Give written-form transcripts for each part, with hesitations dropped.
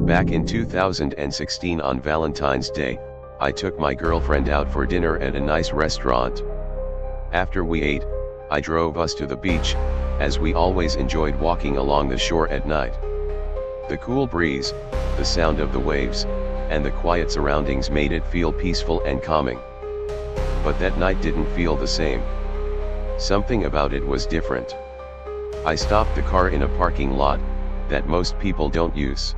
Back in 2016 on Valentine's Day, I took my girlfriend out for dinner at a nice restaurant. After we ate, I drove us to the beach, as we always enjoyed walking along the shore at night. The cool breeze, the sound of the waves, and the quiet surroundings made it feel peaceful and calming. But that night didn't feel the same. Something about it was different. I stopped the car in a parking lot that most people don't use,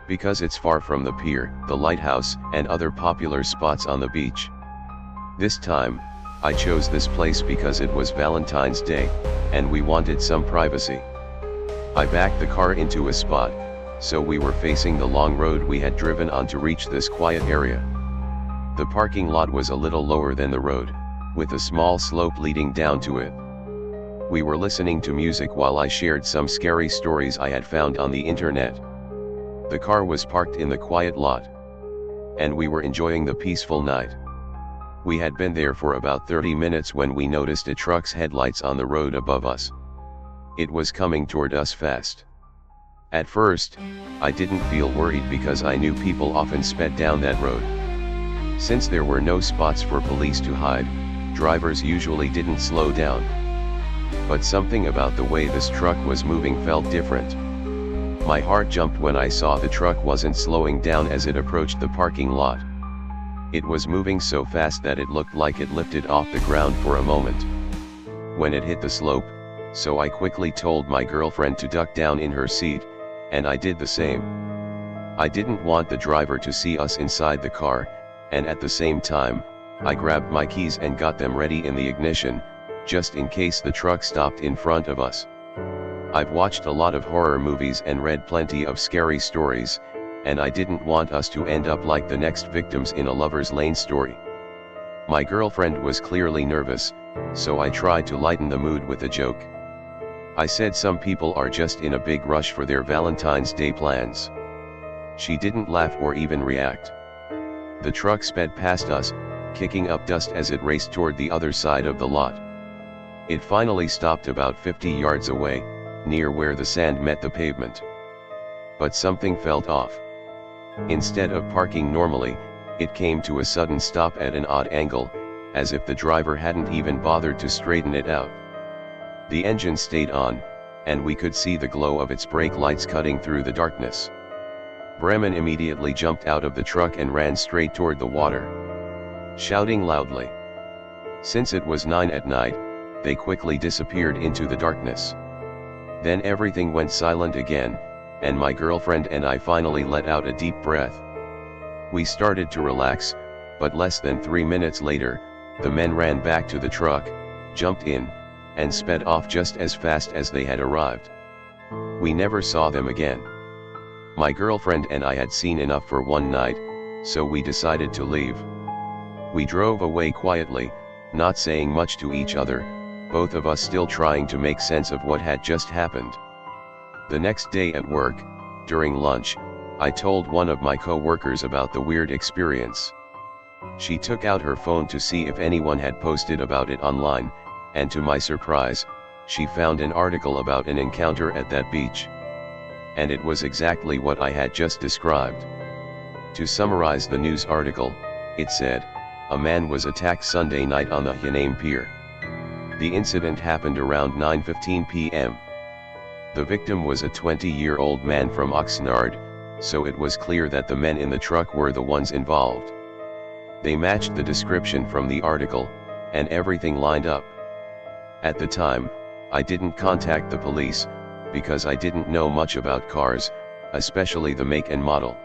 because it's far from the pier, the lighthouse, and other popular spots on the beach. This time, I chose this place because it was Valentine's Day, and we wanted some privacy. I backed the car into a spot, so we were facing the long road we had driven on to reach this quiet area. The parking lot was a little lower than the road, with a small slope leading down to it. We were listening to music while I shared some scary stories I had found on the internet. The car was parked in the quiet lot, and we were enjoying the peaceful night. We had been there for about 30 minutes when we noticed a truck's headlights on the road above us. It was coming toward us fast. At first, I didn't feel worried because I knew people often sped down that road. Since there were no spots for police to hide, drivers usually didn't slow down. But something about the way this truck was moving felt different. My heart jumped when I saw the truck wasn't slowing down as it approached the parking lot. It was moving so fast that it looked like it lifted off the ground for a moment when it hit the slope, so I quickly told my girlfriend to duck down in her seat, and I did the same. I didn't want the driver to see us inside the car, and at the same time, I grabbed my keys and got them ready in the ignition, just in case the truck stopped in front of us. I've watched a lot of horror movies and read plenty of scary stories, and I didn't want us to end up like the next victims in a Lover's Lane story. My girlfriend was clearly nervous, so I tried to lighten the mood with a joke. I said some people are just in a big rush for their Valentine's Day plans. She didn't laugh or even react. The truck sped past us, kicking up dust as it raced toward the other side of the lot. It finally stopped about 50 yards away, near where the sand met the pavement. But something felt off. Instead of parking normally, it came to a sudden stop at an odd angle, as if the driver hadn't even bothered to straighten it out. The engine stayed on, and we could see the glow of its brake lights cutting through the darkness. Bremen immediately jumped out of the truck and ran straight toward the water, shouting loudly. Since it was 9 at night, they quickly disappeared into the darkness. Then everything went silent again, and my girlfriend and I finally let out a deep breath. We started to relax, but less than 3 minutes later, the men ran back to the truck, jumped in, and sped off just as fast as they had arrived. We never saw them again. My girlfriend and I had seen enough for one night, so we decided to leave. We drove away quietly, not saying much to each other, both of us still trying to make sense of what had just happened. The next day at work, during lunch, I told one of my co-workers about the weird experience. She took out her phone to see if anyone had posted about it online, and to my surprise, she found an article about an encounter at that beach. And it was exactly what I had just described. To summarize the news article, it said, a man was attacked Sunday night on the Hyenaim Pier. The incident happened around 9:15 p.m. The victim was a 20-year-old man from Oxnard, so it was clear that the men in the truck were the ones involved. They matched the description from the article, and everything lined up. At the time, I didn't contact the police, because I didn't know much about cars, especially the make and model.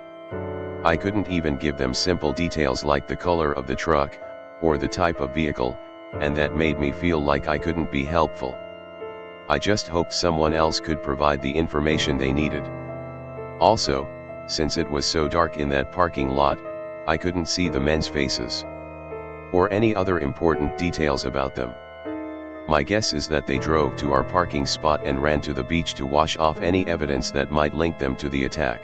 I couldn't even give them simple details like the color of the truck, or the type of vehicle, and that made me feel like I couldn't be helpful. I just hoped someone else could provide the information they needed. Also, since it was so dark in that parking lot, I couldn't see the men's faces, or any other important details about them. My guess is that they drove to our parking spot and ran to the beach to wash off any evidence that might link them to the attack.